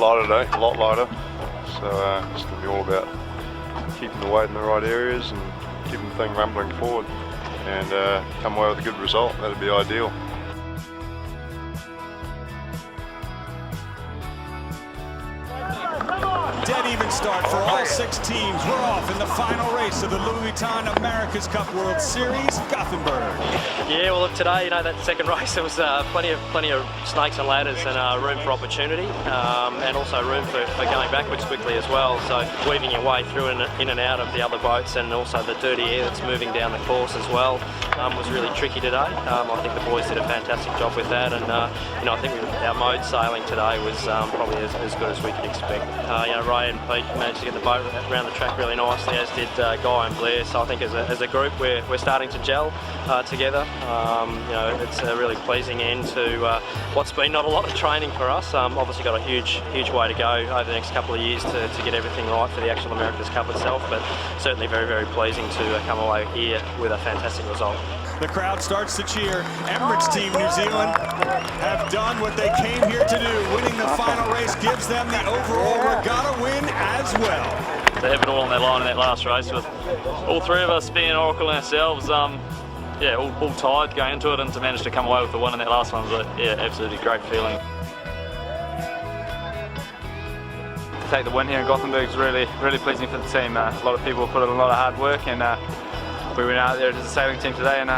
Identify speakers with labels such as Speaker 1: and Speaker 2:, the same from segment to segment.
Speaker 1: lighter today, a lot lighter. So it's going to be all about keeping the weight in the right areas and keeping the thing rumbling forward and come away with a good result. That'd be ideal.
Speaker 2: Dead even start for all 6 teams. We're off in the final race of the Louis Vuitton America's Cup World Series, Gothenburg.
Speaker 3: Yeah, well, look, today, you know, that second race, there was plenty of snakes and ladders and room for opportunity, and also room for going backwards quickly as well. So weaving your way through in and out of the other boats, and also the dirty air that's moving down the course as well, was really tricky today. I think the boys did a fantastic job with that, and you know, I think our mode sailing today was probably as good as we could expect. You know, Ray and Pete managed to get the boat around the track really nicely, as did Guy and Blair. So I think as a group we're starting to gel together. You know, it's a really pleasing end to what's been not a lot of training for us. Obviously got a huge way to go over the next couple of years to get everything right for the actual America's Cup itself, but certainly very pleasing to come away here with a fantastic result.
Speaker 2: The crowd starts to cheer. Emirates Team New Zealand have done what they came here to do. Winning the final race gives them the overall regatta win as well.
Speaker 4: To have it all on that line in that last race, with all 3 of us being Oracle ourselves, yeah, all tired going into it, and to manage to come away with the win in that last one was yeah, absolutely great feeling.
Speaker 5: To take the win here in Gothenburg is really pleasing for the team. A lot of people put in a lot of hard work, and we went out there as a sailing team today, and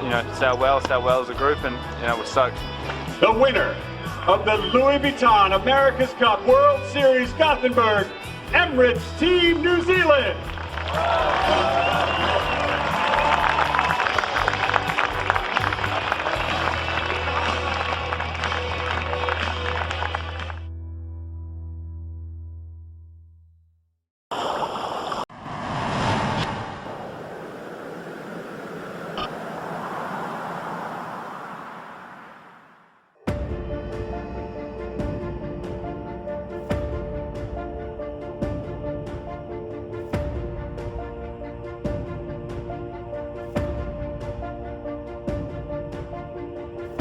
Speaker 5: you know, sailed well as a group, and you know, we're stoked.
Speaker 6: The winner of the Louis Vuitton America's Cup World Series Gothenburg, Emirates Team New Zealand.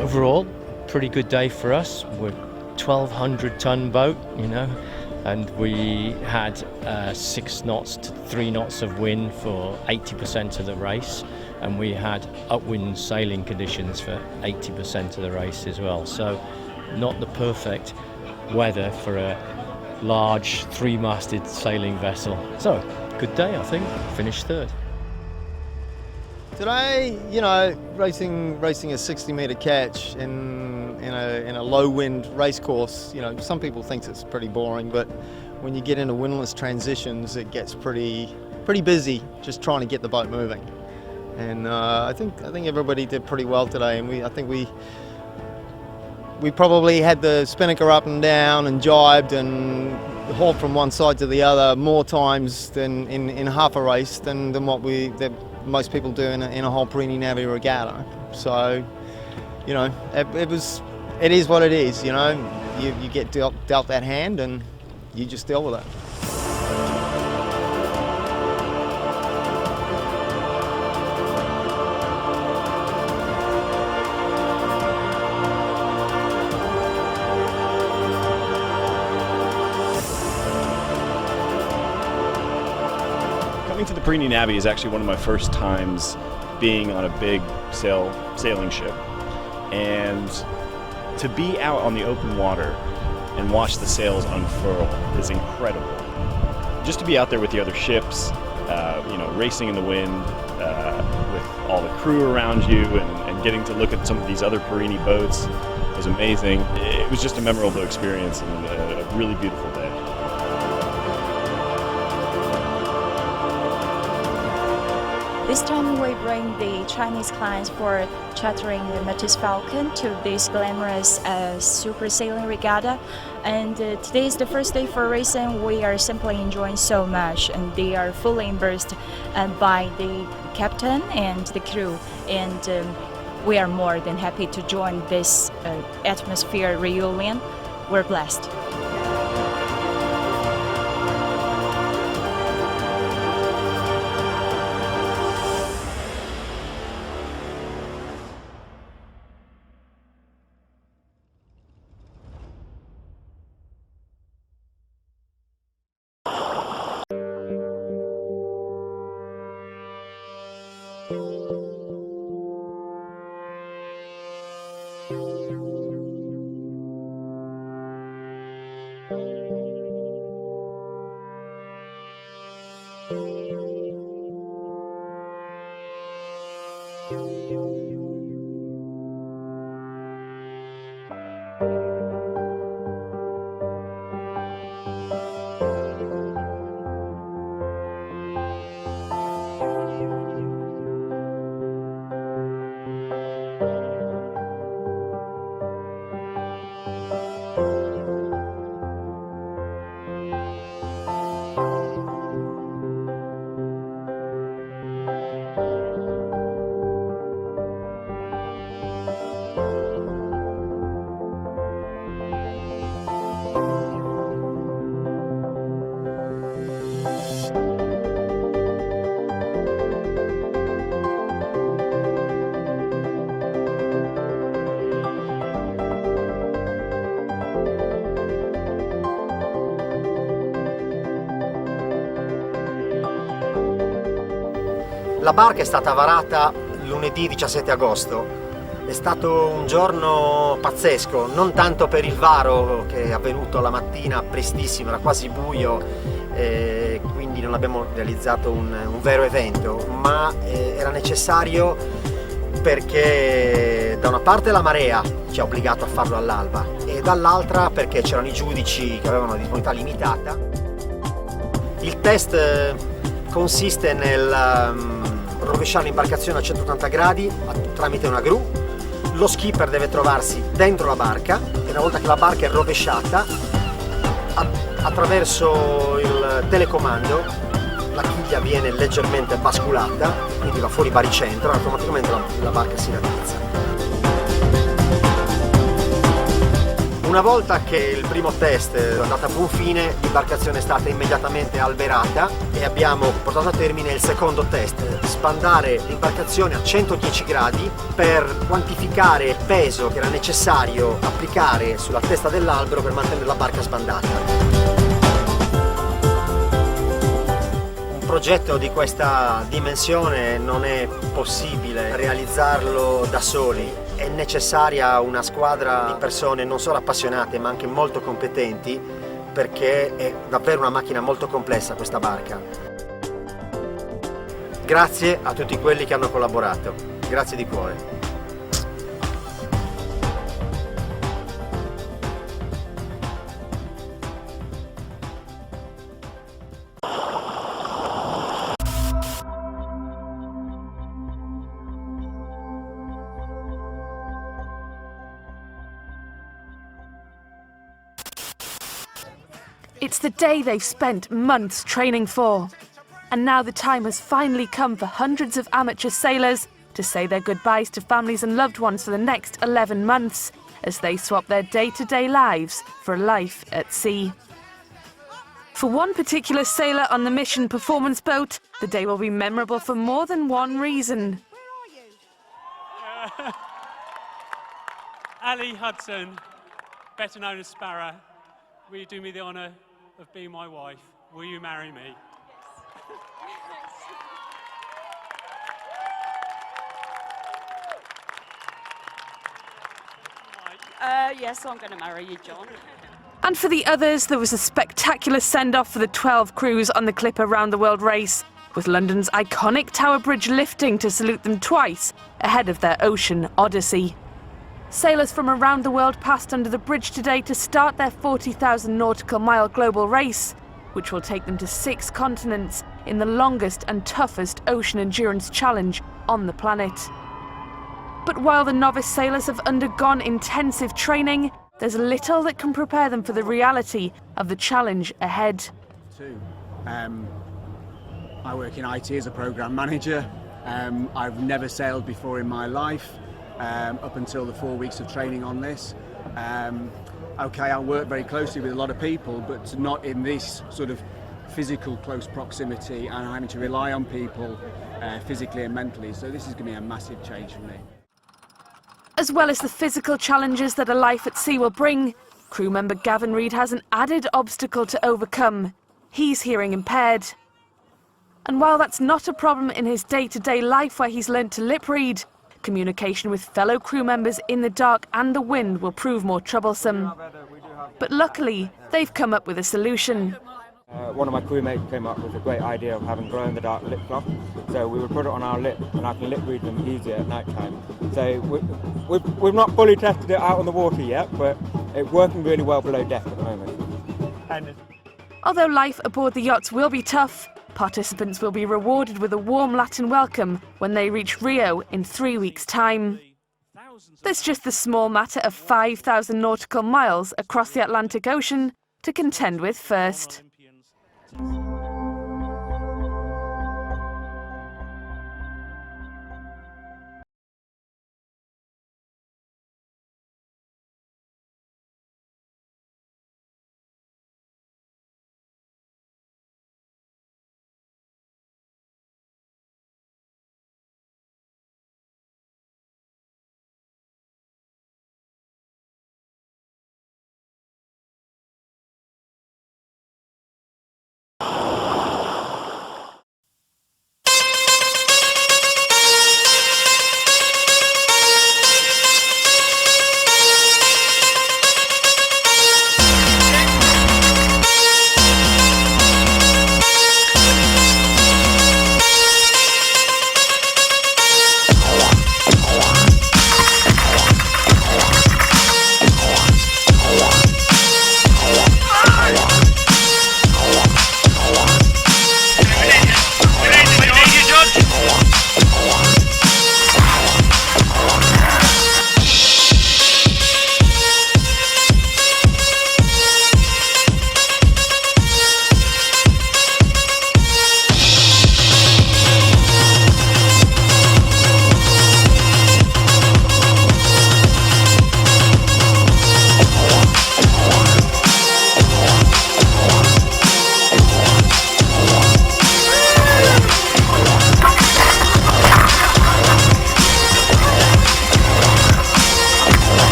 Speaker 7: Overall, pretty good day for us. We're 1,200 ton boat, you know, and we had 6 knots to 3 knots of wind for 80% of the race, and we had upwind sailing conditions for 80% of the race as well. So not the perfect weather for a large 3-masted sailing vessel. So good day, I think. Finished 3rd.
Speaker 8: Today, you know, racing a 60-metre catch in a low wind race course, you know, some people think it's pretty boring, but when you get into windless transitions, it gets pretty busy just trying to get the boat moving. And I think everybody did pretty well today, and I think we probably had the spinnaker up and down and jibed and hauled from one side to the other more times than in half a race than what most people do in a whole Perini Navy regatta. So, you know, it is what it is, you know. You get dealt that hand and you just deal with it.
Speaker 6: Coming to the Perini Navy is actually one of my first times being on a big sailing ship, and to be out on the open water and watch the sails unfurl is incredible. Just to be out there with the other ships, you know, racing in the wind, with all the crew around you, and getting to look at some of these other Perini boats was amazing. It was just a memorable experience and a really beautiful day.
Speaker 9: This time we bring the Chinese clients for chartering the Matisse Falcon to this glamorous super sailing regatta. And today is the first day for racing. We are simply enjoying so much, and they are fully embraced by the captain and the crew. And we are more than happy to join this atmosphere reunion. We're blessed.
Speaker 10: La barca è stata varata lunedì 17 agosto. È stato un giorno pazzesco, non tanto per il varo che è avvenuto la mattina prestissimo, era quasi buio, quindi non abbiamo realizzato un vero evento, ma era necessario perché da una parte la marea ci ha obbligato a farlo all'alba e dall'altra perché c'erano i giudici che avevano una disponibilità limitata. Il test consiste nel rovesciare l'imbarcazione a 180 gradi tramite una gru. Lo skipper deve trovarsi dentro la barca e una volta che la barca è rovesciata, attraverso il telecomando la chiglia viene leggermente basculata, quindi va fuori baricentro e automaticamente la barca si raddrizza. Una volta che il primo test è andato a buon fine, l'imbarcazione è stata immediatamente alberata e abbiamo portato a termine il secondo test, spandare l'imbarcazione a 110 gradi per quantificare il peso che era necessario applicare sulla testa dell'albero per mantenere la barca sbandata. Un progetto di questa dimensione non è possibile realizzarlo da soli. È necessaria una squadra di persone non solo appassionate ma anche molto competenti, perché è davvero una macchina molto complessa questa barca. Grazie a tutti quelli che hanno collaborato, grazie di cuore.
Speaker 11: It's the day they've spent months training for. And now the time has finally come for hundreds of amateur sailors to say their goodbyes to families and loved ones for the next 11 months as they swap their day-to-day lives for a life at sea. For one particular sailor on the Mission Performance boat, the day will be memorable for more than one reason.
Speaker 12: Ali Hudson, better known as Sparrow, will you do me the honour of being my wife? Will you marry me?
Speaker 13: Yes, I'm going to marry you, John.
Speaker 11: And for the others, there was a spectacular send-off for the 12 crews on the Clipper Round the World race, with London's iconic Tower Bridge lifting to salute them twice ahead of their ocean odyssey. Sailors from around the world passed under the bridge today to start their 40,000 nautical mile global race, which will take them to 6 continents in the longest and toughest ocean endurance challenge on the planet. But while the novice sailors have undergone intensive training, there's little that can prepare them for the reality of the challenge ahead.
Speaker 14: I work in IT as a program manager. I've never sailed before in my life, up until the 4 weeks of training on this. Okay, I work very closely with a lot of people, but not in this sort of physical close proximity, and I'm having to rely on people physically and mentally, so this is going to be a massive change for me.
Speaker 11: As well as the physical challenges that a life at sea will bring, crew member Gavin Reid has an added obstacle to overcome. He's hearing impaired. And while that's not a problem in his day-to-day life where he's learnt to lip read, Communication with fellow crew members in the dark and the wind will prove more troublesome. But luckily, they've come up with a solution.
Speaker 15: One of my crewmates came up with a great idea of having glow-in-the-dark lip cloth. So we would put it on our lip and I can lip read them easier at night time. So we've not fully tested it out on the water yet, but it's working really well below deck at the moment.
Speaker 11: Although life aboard the yachts will be tough, participants will be rewarded with a warm Latin welcome when they reach Rio in 3 weeks' time. There's just the small matter of 5,000 nautical miles across the Atlantic Ocean to contend with first.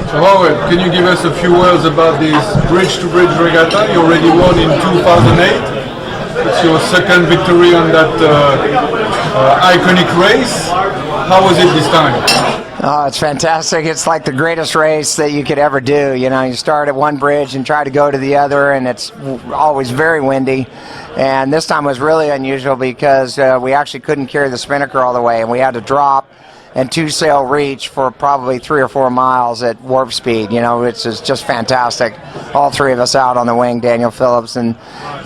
Speaker 16: So Howard, can you give us a few words about this bridge-to-bridge regatta? You already won in 2008. It's your second victory on that iconic race. How was it this time?
Speaker 17: Oh, it's fantastic. It's like the greatest race that you could ever do. You know, you start at one bridge and try to go to the other, and it's always very windy. And this time was really unusual because we actually couldn't carry the spinnaker all the way, and we had to drop and two-sail reach for probably 3 or 4 miles at warp speed. You know, it's just fantastic. All three of us out on the wing, Daniel Phillips and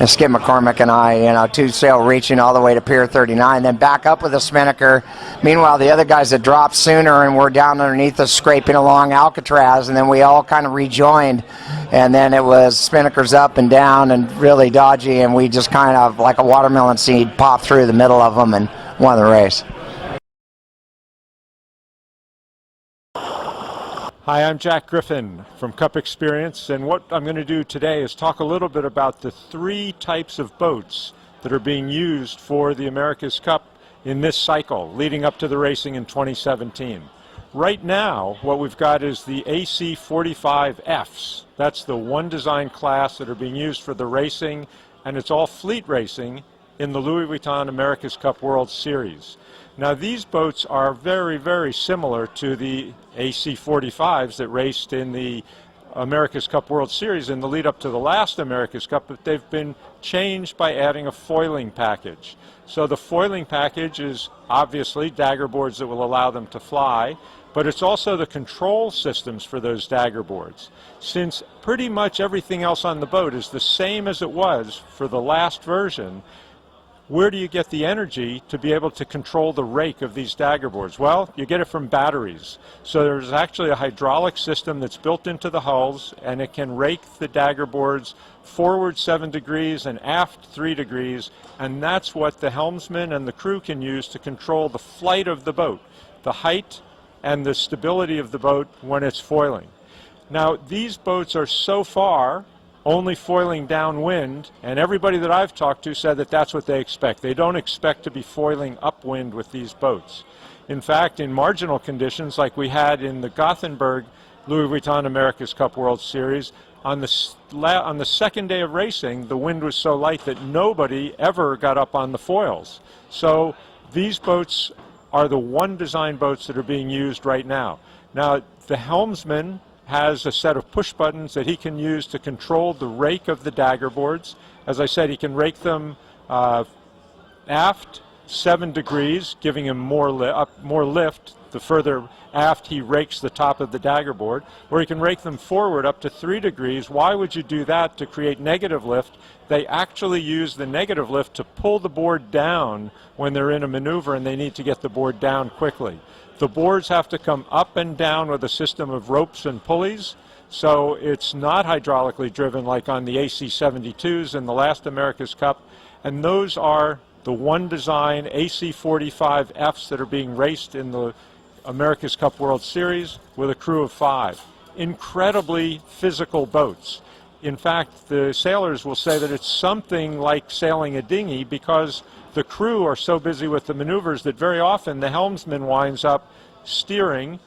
Speaker 17: Skip McCormick and I, you know, two-sail reaching all the way to Pier 39, then back up with a spinnaker. Meanwhile, the other guys had dropped sooner and were down underneath us scraping along Alcatraz, and then we all kind of rejoined, and then it was spinnakers up and down and really dodgy, and we just kind of, like a watermelon seed, popped through the middle of them and won the race.
Speaker 18: Hi, I'm Jack Griffin from Cup Experience, and what I'm going to do today is talk a little bit about the 3 types of boats that are being used for the America's Cup in this cycle leading up to the racing in 2017. Right now, what we've got is the AC-45Fs. That's the one design class that are being used for the racing, and it's all fleet racing in the Louis Vuitton America's Cup World Series. Now, these boats are very, very similar to the AC-45s that raced in the America's Cup World Series in the lead up to the last America's Cup, but they've been changed by adding a foiling package. So the foiling package is obviously dagger boards that will allow them to fly, but it's also the control systems for those dagger boards. Since pretty much everything else on the boat is the same as it was for the last version, where do you get the energy to be able to control the rake of these dagger boards? Well, you get it from batteries. So there's actually a hydraulic system that's built into the hulls, and it can rake the dagger boards forward 7 degrees and aft 3 degrees, and that's what the helmsman and the crew can use to control the flight of the boat, the height and the stability of the boat when it's foiling. Now, these boats are so far only foiling downwind, and everybody that I've talked to said that that's what they expect. They don't expect to be foiling upwind with these boats. In fact, in marginal conditions like we had in the Gothenburg Louis Vuitton America's Cup World Series, on the second day of racing, the wind was so light that nobody ever got up on the foils. So these boats are the one design boats that are being used right now. Now, the helmsman has a set of push buttons that he can use to control the rake of the dagger boards. As I said, he can rake them aft 7 degrees, giving him more lift. The further aft he rakes the top of the dagger board, or he can rake them forward up to 3 degrees. Why would you do that? To create negative lift. They actually use the negative lift to pull the board down when they're in a maneuver and they need to get the board down quickly. The boards have to come up and down with a system of ropes and pulleys, so it's not hydraulically driven like on the AC-72s in the last America's Cup, and those are the one design AC-45Fs that are being raced in the America's Cup World Series with a crew of 5. Incredibly physical boats. In fact, the sailors will say that it's something like sailing a dinghy because the crew are so busy with the maneuvers that very often the helmsman winds up steering,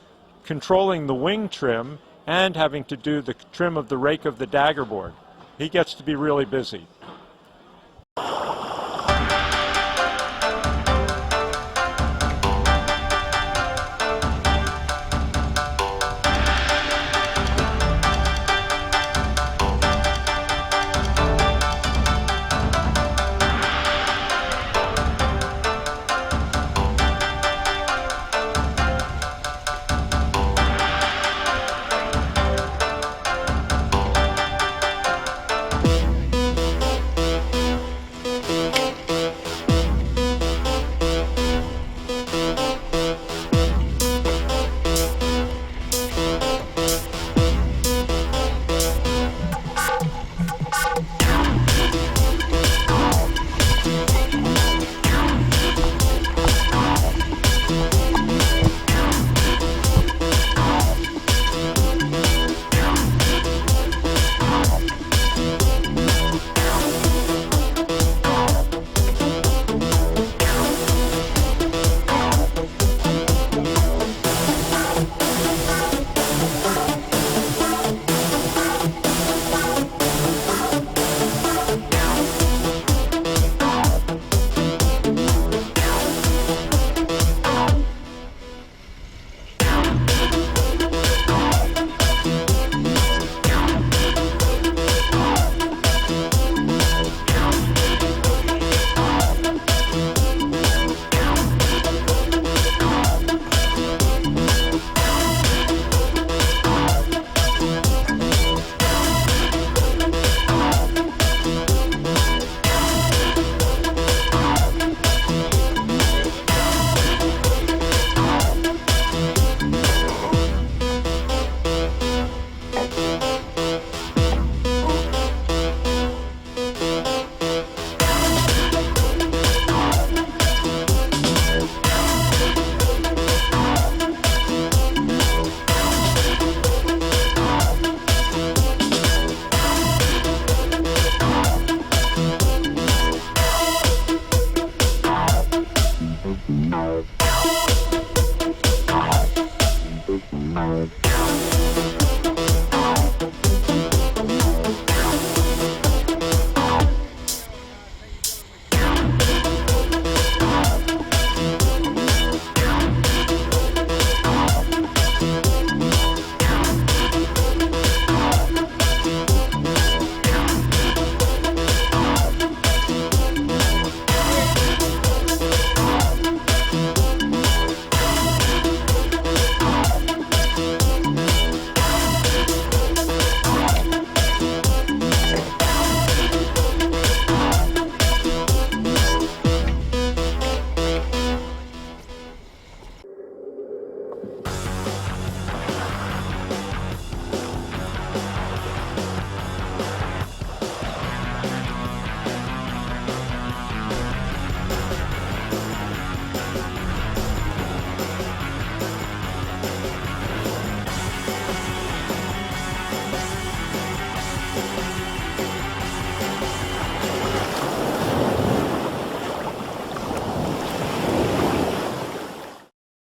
Speaker 18: controlling the wing trim, and having to do the trim of the rake of the dagger board. He gets to be really busy.